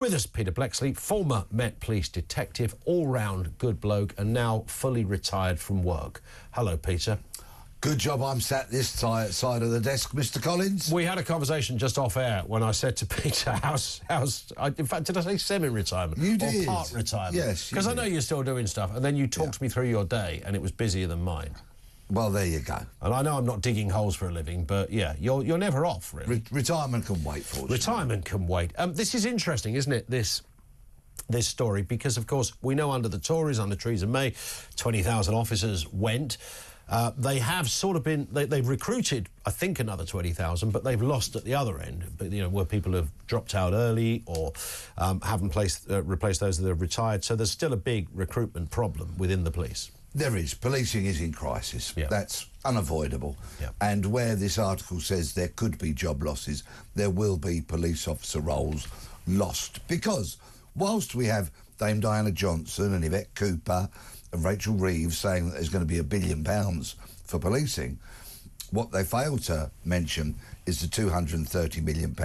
With us, Peter Bleklsey, former Met Police detective, all-round good bloke, and now fully retired from work. Hello, Peter. Good job I'm sat this side of the desk, Mr. Collins. We had a conversation just off air when I said to Peter, in fact, did I say semi-retirement? You did. Or part retirement? Yes, because I know you're still doing stuff, and then you talked me through your day, and it was busier than mine. Well, there you go. And I know I'm not digging holes for a living, but yeah, you're never off, really. Retirement can wait, fortunately. Retirement can wait. This is interesting, isn't it, this story, because, of course, we know under the Tories, under Theresa May, 20,000 officers went. They have sort of been... They've recruited, I think, another 20,000, but they've lost at the other end, where people have dropped out early or haven't replaced those that have retired. So there's still a big recruitment problem within the police. There is. Policing is in crisis. Yeah. That's unavoidable. Yeah. And where this article says there could be job losses, there will be police officer roles lost. Because whilst we have Dame Diana Johnson and Yvette Cooper and Rachel Reeves saying that there's going to be £1 billion for policing, what they fail to mention is the £230 million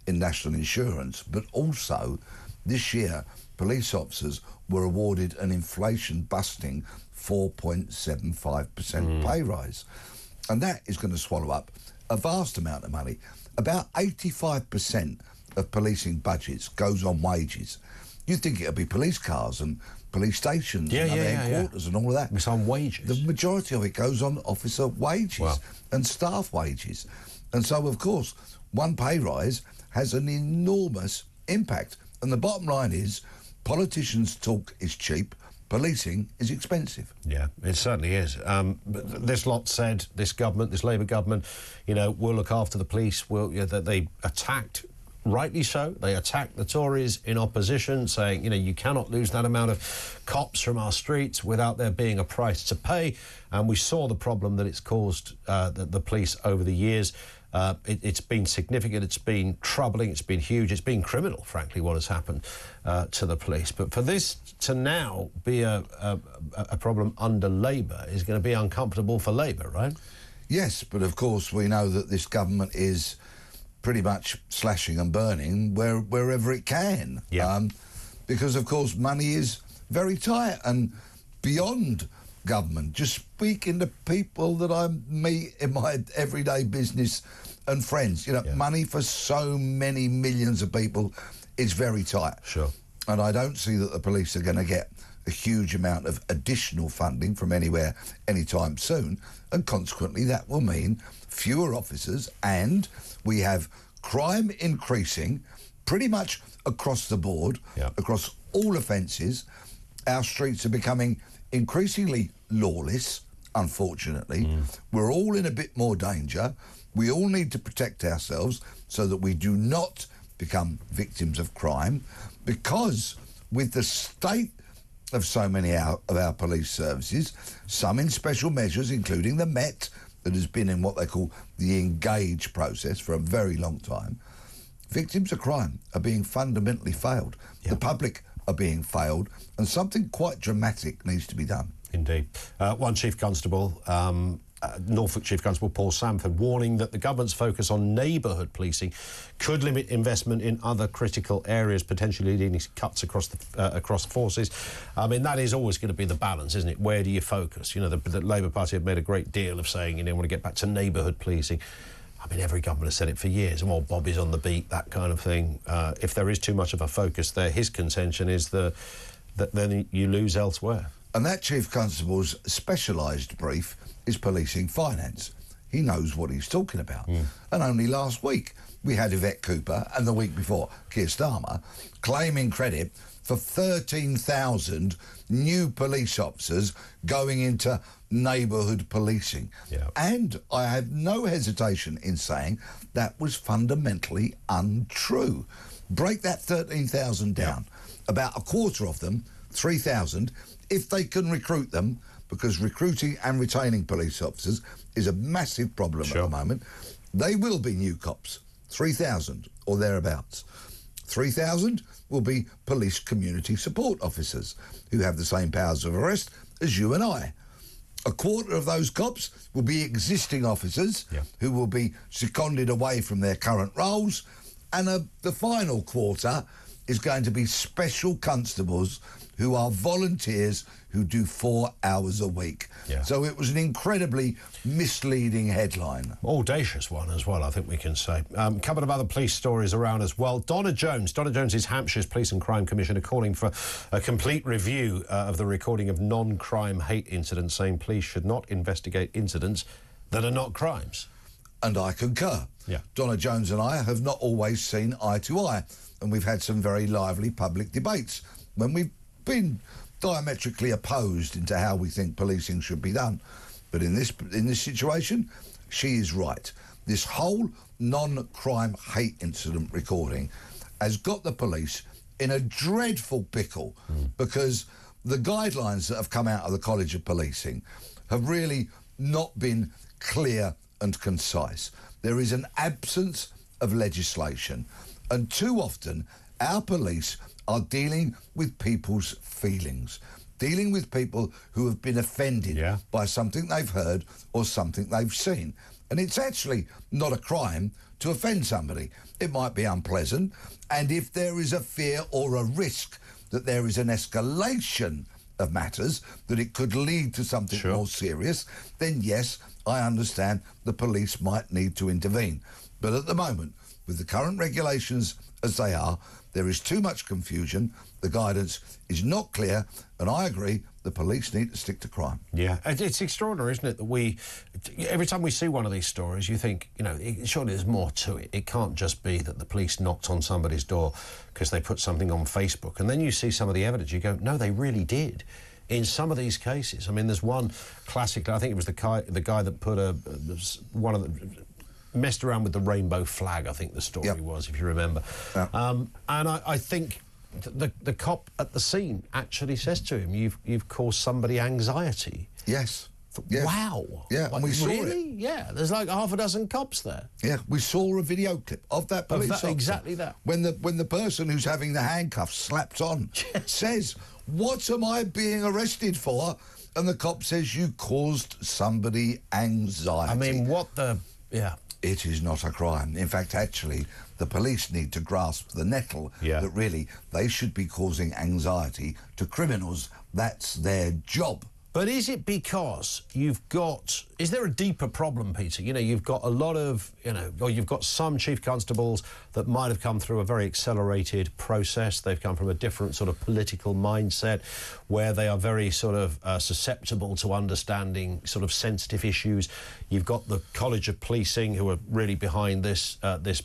in national insurance. But also, this year, police officers were awarded an inflation-busting 4.75% pay rise. And that is going to swallow up a vast amount of money. About 85% of policing budgets goes on wages. You'd think it would be police cars and police stations and headquarters and all of that. It's on wages. The majority of it goes on officer wages and staff wages. And so, of course, one pay rise has an enormous impact. And the bottom line is, politicians' talk is cheap, policing is expensive. Yeah, it certainly is. This lot said, this government, this Labour government, will look after the police. That they attacked, rightly so, they attacked the Tories in opposition, saying, you cannot lose that amount of cops from our streets without there being a price to pay. And we saw the problem that it's caused the police over the years. It's been significant, it's been troubling, it's been huge, it's been criminal, frankly, what has happened to the police. But for this to now be a problem under Labour is going to be uncomfortable for Labour, right? Yes, but of course we know that this government is pretty much slashing and burning wherever it can. Yeah. Because, of course, money is very tight and beyond government. Just speaking to people that I meet in my everyday business and friends, money for so many millions of people is very tight. Sure. And I don't see that the police are going to get a huge amount of additional funding from anywhere anytime soon, and consequently that will mean fewer officers, and we have crime increasing pretty much across the board, across all offences. Our streets are becoming increasingly lawless, unfortunately. We're all in a bit more danger. We all need to protect ourselves so that we do not become victims of crime, because with the state of so many of our police services, some in special measures, including the Met, that has been in what they call the engage process for a very long time, victims of crime are being fundamentally failed. The public are being failed, and something quite dramatic needs to be done. Indeed. One Chief Constable, Norfolk Chief Constable Paul Sanford, warning that the government's focus on neighbourhood policing could limit investment in other critical areas, potentially leading to cuts across forces. I mean, that is always going to be the balance, isn't it? Where do you focus? The Labour Party have made a great deal of saying, want to get back to neighbourhood policing. I mean, every government has said it for years. Well, Bobby's on the beat, that kind of thing. If there is too much of a focus there, his contention is that then you lose elsewhere. And that Chief Constable's specialised brief is policing finance. He knows what he's talking about. And only last week we had Yvette Cooper, and the week before Keir Starmer, claiming credit for 13,000 new police officers going into neighbourhood policing. And I have no hesitation in saying that was fundamentally untrue. Break that 13,000 down. About a quarter of them, 3,000, if they can recruit them, because recruiting and retaining police officers is a massive problem at the moment, they will be new cops, 3,000 or thereabouts. 3,000 will be police community support officers who have the same powers of arrest as you and I. A quarter of those cops will be existing officers who will be seconded away from their current roles, and the final quarter is going to be special constables who are volunteers who do 4 hours a week. Yeah. So it was an incredibly misleading headline. Audacious one as well, I think we can say. A couple of other police stories around as well. Donna Jones is Hampshire's Police and Crime Commissioner, calling for a complete review of the recording of non-crime hate incidents, saying police should not investigate incidents that are not crimes. And I concur. Yeah. Donna Jones and I have not always seen eye to eye, and we've had some very lively public debates when we've been diametrically opposed into how we think policing should be done. But in this situation, she is right. This whole non-crime hate incident recording has got the police in a dreadful pickle because the guidelines that have come out of the College of Policing have really not been clear and concise. There is an absence of legislation, and too often our police are dealing with people's feelings, dealing with people who have been offended by something they've heard or something they've seen. And it's actually not a crime to offend somebody. It might be unpleasant, and if there is a fear or a risk that there is an escalation of matters, that it could lead to something more serious, then yes, I understand the police might need to intervene. But at the moment, with the current regulations as they are, there is too much confusion, the guidance is not clear, and I agree the police need to stick to crime. Yeah, it's extraordinary, isn't it, that every time we see one of these stories, you think, you know, surely there's more to it. It can't just be that the police knocked on somebody's door because they put something on Facebook. And then you see some of the evidence, you go, no, they really did. In some of these cases, I mean, there's one classic, I think it was the guy that put messed around with the rainbow flag, I think the story was, if you remember. And I think the cop at the scene actually says to him, you've caused somebody anxiety. Yes. Wow. Yeah, like, and we saw it. Yeah, there's like half a dozen cops there. Yeah, we saw a video clip of that police officer. Exactly that. When the person who's having the handcuffs slapped on says, "What am I being arrested for?" And the cop says, "You caused somebody anxiety." I mean, what the... Yeah. It is not a crime. In fact, actually, the police need to grasp the nettle that really they should be causing anxiety to criminals. That's their job. But is it because is there a deeper problem, Peter? You know, you've got a lot of, or you've got some chief constables that might have come through a very accelerated process. They've come from a different sort of political mindset where they are very sort of susceptible to understanding sort of sensitive issues. You've got the College of Policing who are really behind this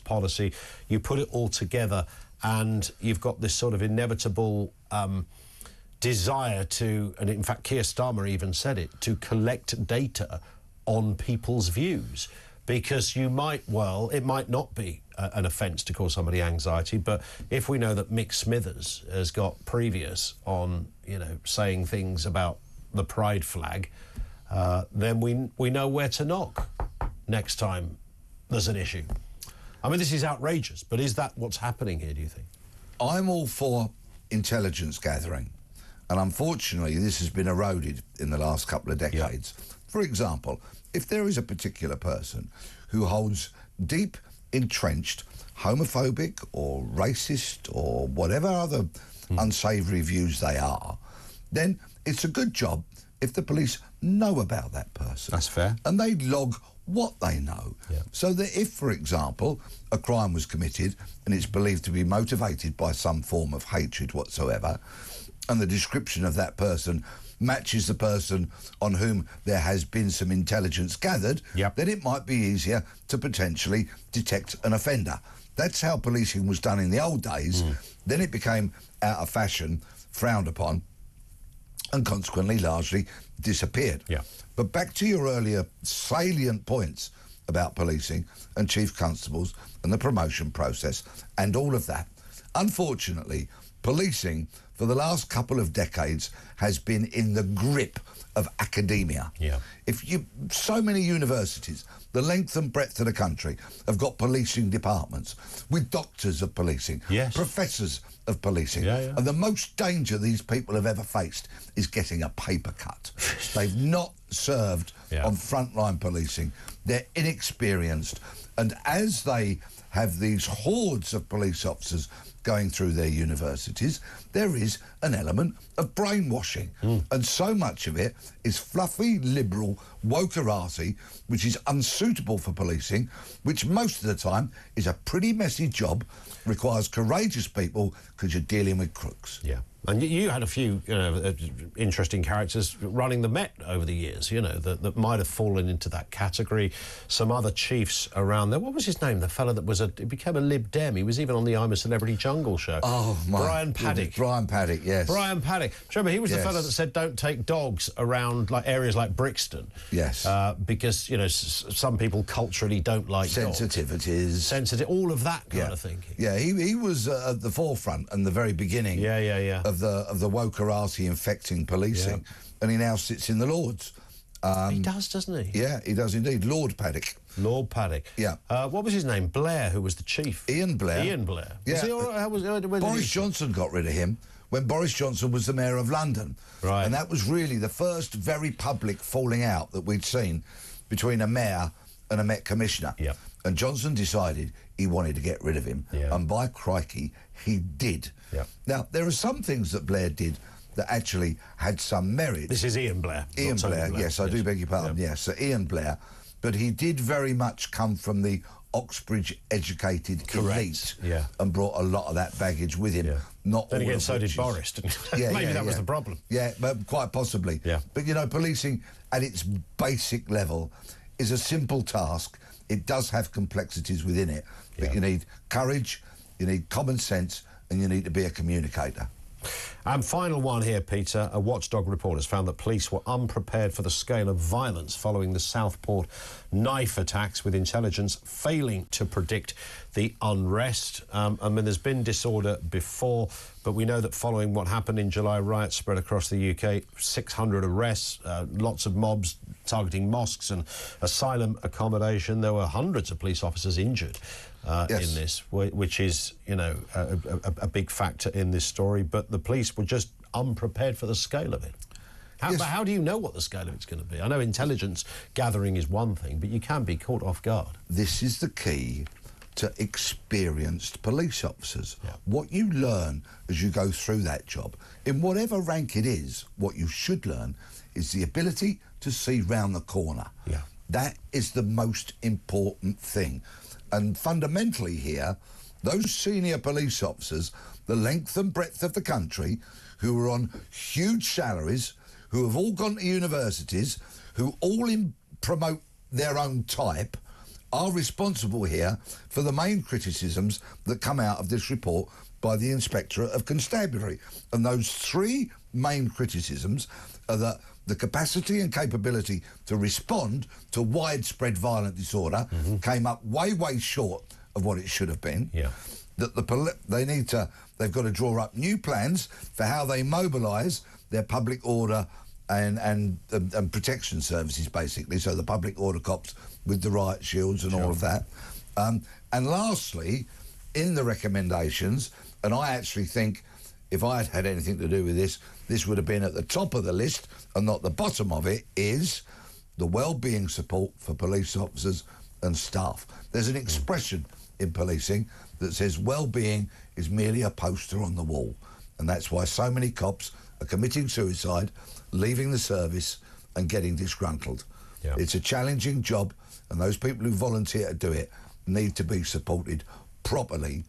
policy. You put it all together and you've got this sort of inevitable... desire to, and in fact Keir Starmer even said it, to collect data on people's views, because it might not be an offence to cause somebody anxiety, but if we know that Mick Smithers has got previous on, saying things about the pride flag, then we know where to knock next time there's an issue. I mean, this is outrageous, but is that what's happening here, do you think? I'm all for intelligence gathering. And unfortunately, this has been eroded in the last couple of decades. Yeah. For example, if there is a particular person who holds deep, entrenched, homophobic or racist or whatever other unsavoury views they are, then it's a good job if the police know about that person. That's fair. And they log what they know. Yeah. So that if, for example, a crime was committed and it's believed to be motivated by some form of hatred whatsoever, and the description of that person matches the person on whom there has been some intelligence gathered, then it might be easier to potentially detect an offender. That's how policing was done in the old days. Then it became out of fashion, frowned upon, and consequently largely disappeared. Yeah. But back to your earlier salient points about policing and chief constables and the promotion process and all of that. Unfortunately, policing for the last couple of decades has been in the grip of academia. Yeah. So many universities, the length and breadth of the country, have got policing departments with doctors of policing, professors of policing. And the most danger these people have ever faced is getting a paper cut. They've not served on frontline policing. They're inexperienced. And as they have these hordes of police officers going through their universities, there is an element of brainwashing. And so much of it is fluffy, liberal Wokerati, which is unsuitable for policing, which most of the time is a pretty messy job, requires courageous people because you're dealing with crooks. Yeah. And you had a few, interesting characters running the Met over the years, that might have fallen into that category. Some other chiefs around there. What was his name? The fellow that he became a Lib Dem. He was even on the I'm a Celebrity Jungle show. Oh, my Brian Paddock. Brian Paddock, yes. Brian Paddock. Do you remember, he was the fellow that said don't take dogs around areas like Brixton. Yes. Because, some people culturally don't like sensitivities. Sensitive, all of that kind of thing. Yeah, he was at the forefront and the very beginning of the Wokerati infecting policing, and he now sits in the Lords. He does, doesn't he? Yeah, he does indeed. Lord Paddock. Lord Paddock. Yeah. What was his name? Blair, who was the chief. Ian Blair. Ian Blair. Yeah. Was he all right? Boris Johnson got rid of him when Boris Johnson was the mayor of London. Right. And that was really the first very public falling out that we'd seen between a mayor and a Met commissioner. Yeah. And Johnson decided he wanted to get rid of him. Yeah. And by crikey, he did. Yeah. Now, there are some things that Blair did that actually had some merit. This is Ian Blair. Ian Blair, yes, I do beg your pardon, yes. So Ian Blair. But he did very much come from the Oxbridge-educated elite, and brought a lot of that baggage with him. Yeah. Not then all again, of so which did is- Boris, didn't he? Yeah, Maybe that was the problem. Yeah, but quite possibly. Yeah. But, policing at its basic level is a simple task. It does have complexities within it, but you need courage, you need common sense, and you need to be a communicator. And final one here, Peter. A watchdog report has found that police were unprepared for the scale of violence following the Southport knife attacks, with intelligence failing to predict the unrest. There's been disorder before, but we know that following what happened in July, riots spread across the UK, 600 arrests, lots of mobs targeting mosques and asylum accommodation. There were hundreds of police officers injured in this, which is, a big factor in this story. But the police were just unprepared for the scale of it. But how do you know what the scale of it's going to be? I know intelligence gathering is one thing, but you can be caught off guard. This is the key to experienced police officers. Yeah. What you learn as you go through that job, in whatever rank it is, what you should learn is the ability to see round the corner. Yeah. That is the most important thing. And fundamentally here, those senior police officers, the length and breadth of the country, who are on huge salaries, who have all gone to universities, who all promote their own type, are responsible here for the main criticisms that come out of this report by the Inspectorate of Constabulary. And those three main criticisms are that the capacity and capability to respond to widespread violent disorder came up way, way short of what it should have been. Yeah. That they've got to draw up new plans for how they mobilise their public order and protection services, basically, so the public order cops with the riot shields and all of that. And lastly, in the recommendations, and I actually think if I had had anything to do with this, this would have been at the top of the list and not the bottom of it, is the well-being support for police officers and staff. There's an expression in policing that says well-being is merely a poster on the wall, and that's why so many cops are committing suicide, leaving the service and getting disgruntled. Yeah. It's a challenging job, and those people who volunteer to do it need to be supported properly